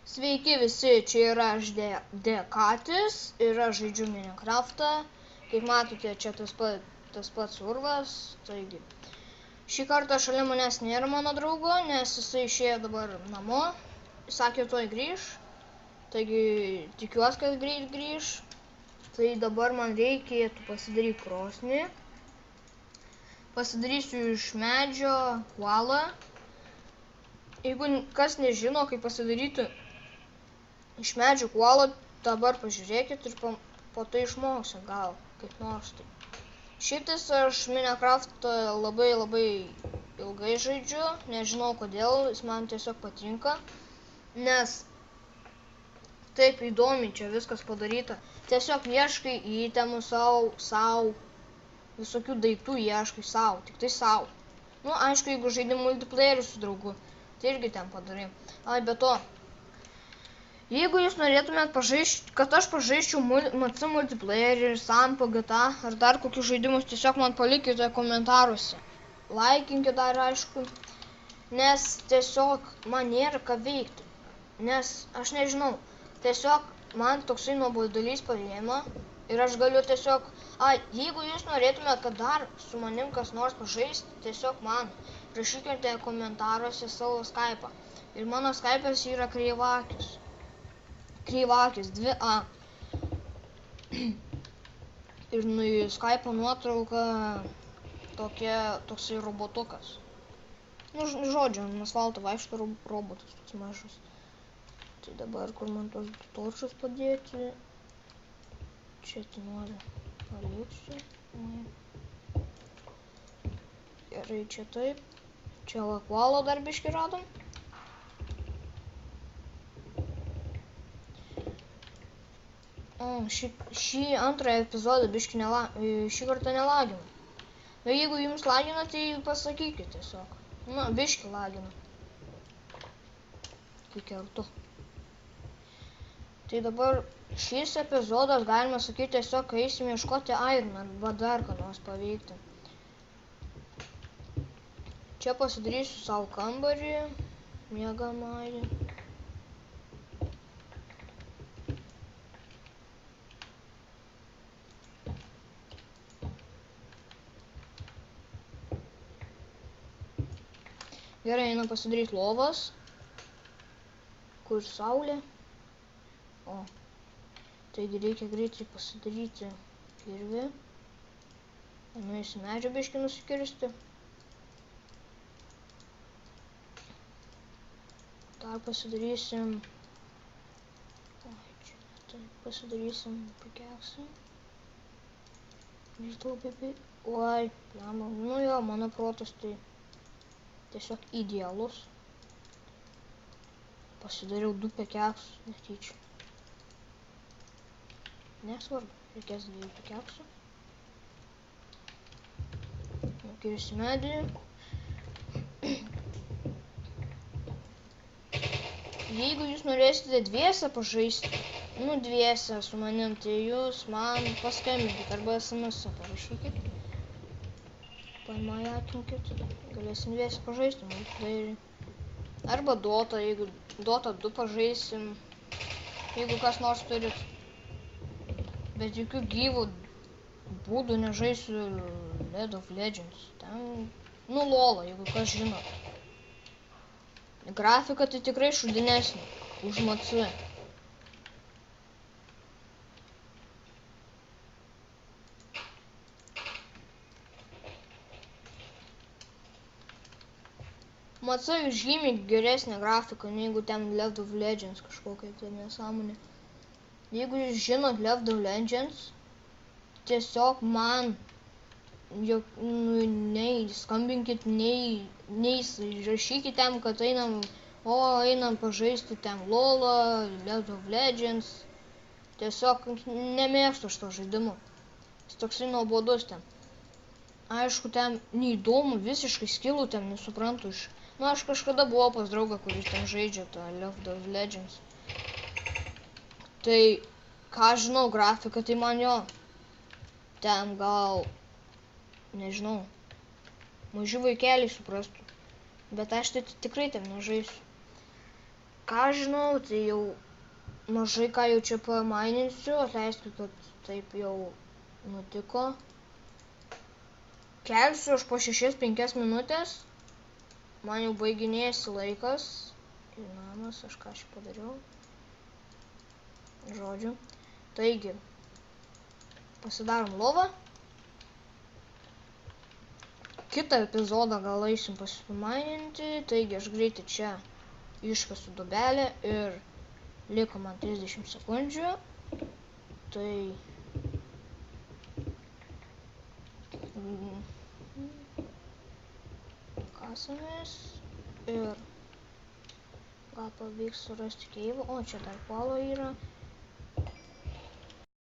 Sveiki visi, čia yra aš Dekatis ir aš žaidžiu Minecraftą. Kaip matote, čia tas pats urvas. Taigi, šį kartą šalia manęs nėra mano draugo, nes jisai išėjo dabar namo. Jis sakė, tuoj grįš. Taigi, tikiuosi, kad greit grįš. Tai dabar man reikėtų pasidaryti krosnį. Pasidarysiu iš medžio kuolą. Jeigu kas nežino, kaip pasidaryti iš medžio kuolą, dabar pažiūrėkit ir po tai išmoksiu gal kaip nors tai. Šitais aš Minecraftą labai ilgai žaidžiu, nežinau kodėl, jis man tiesiog patinka, nes taip įdomiai čia viskas padaryta. Tiesiog ieškai įtemų sau, visokių daiktų ieškai sau, tik tai sau. Nu, aišku, jeigu žaidi multiplayerį su draugu, tai irgi ten padarai. Ai, be to, jeigu jūs norėtumėt kad aš pažaisčiau MC multiplayerį ir Sampa GTA ar dar kokius žaidimus, tiesiog man palikite komentaruose. Laikinkite dar, aišku, nes tiesiog man nėra ką veikti. Nes aš nežinau, tiesiog man toksai nuobodulys paėmė ir aš galiu tiesiog... jeigu jūs norėtumėt, kad dar su manim kas nors pažaisti, tiesiog man rašykite komentaruose savo Skype'ą. Ir mano Skype'as yra Kreivakis. Kreivakis, 2A. Ir į Skype'o nuotrauką toksai robotukas. Nu, žodžiu, ant asfalto vaikšto robotas, toks mažas. Tai dabar, kur man tos torčius padėti, čia noriu paliksiu. Gerai, čia taip. Čia lakvalo dar biškį radom. Šį antrąją epizodą biškį šį kartą nelaginu. Bet jeigu jums lagina, tai pasakykit tiesiog. Na, biškį lagina. Kai kertu. Tai dabar šis epizodas, galima sakyti, tiesiog eisim ieškoti Iron arba dar ką nors paveikti. Čia pasidarysiu savo kambarį, miegamąjį. Gerai, einam pasidaryti lovas. Kur saulė? O, taigi reikia greitai pasidaryti kirvį. Nuėsiu medžio biškį nusikirsti. Dar pasidarysim... pasidarysim pikeksą. Oi, lemba. Nu jo, mano protas tai tiesiog idealus. Pasidariau 2 pikeksų, netyčia. Nesvarbu, reikės 2 pikeksų. Nukirsiu medį. Jeigu jūs norėsite dviese pažaisti, nu dviese su manim, tai jūs man paskambinkit arba SMS parašykit. Pamajakinkit, galėsim dviese pažaisti multiplayerį. Arba Dota, jeigu Dota 2 pažaisim, jeigu kas nors turit. Bet jokių gyvų būdų nežaisiu League of Legends. Ten, nu LOL, jeigu kas žinot. Grafika tai tikrai šudinesnė už MC. MC žymiai geresnė grafika, negu ten League of Legends kažkokia tai nesąmonė. Jeigu jūs žinot League of Legends, tiesiog man nei skambinkit, nei rašykit ten, kad einam pažaisti ten LOL'ą, League of Legends. Tiesiog nemėgstu šito žaidimo. Jis toksai nuobodus ten. Aišku, ten neįdomu, visiškai skilų ten nesuprantu iš... Nu, aš kažkada buvau pas draugą, kuris ten žaidžia tą League of Legends. Tai, ką žinau, grafika, tai man jo. Ten gal, nežinau, maži vaikeliai suprastų. Bet aš tai tikrai ten nežaisiu. ką žinau, tai jau mažai ką jau čia pamaininsiu, atleiskit, kad taip jau nutiko. Kelsiu aš po 6-5 minutės, man jau baiginėjasi laikas. Ir namas, aš ką čia padariau. Žodžiu. Taigi, pasidarom lovą. Kitą epizodą gal eisim pasimaininti. Taigi, aš greitai čia iškasiu duobelę ir liko man 30 sekundžių. Tai... kasamės ir gal pavyks surasti keivą. O, čia dar koalo yra.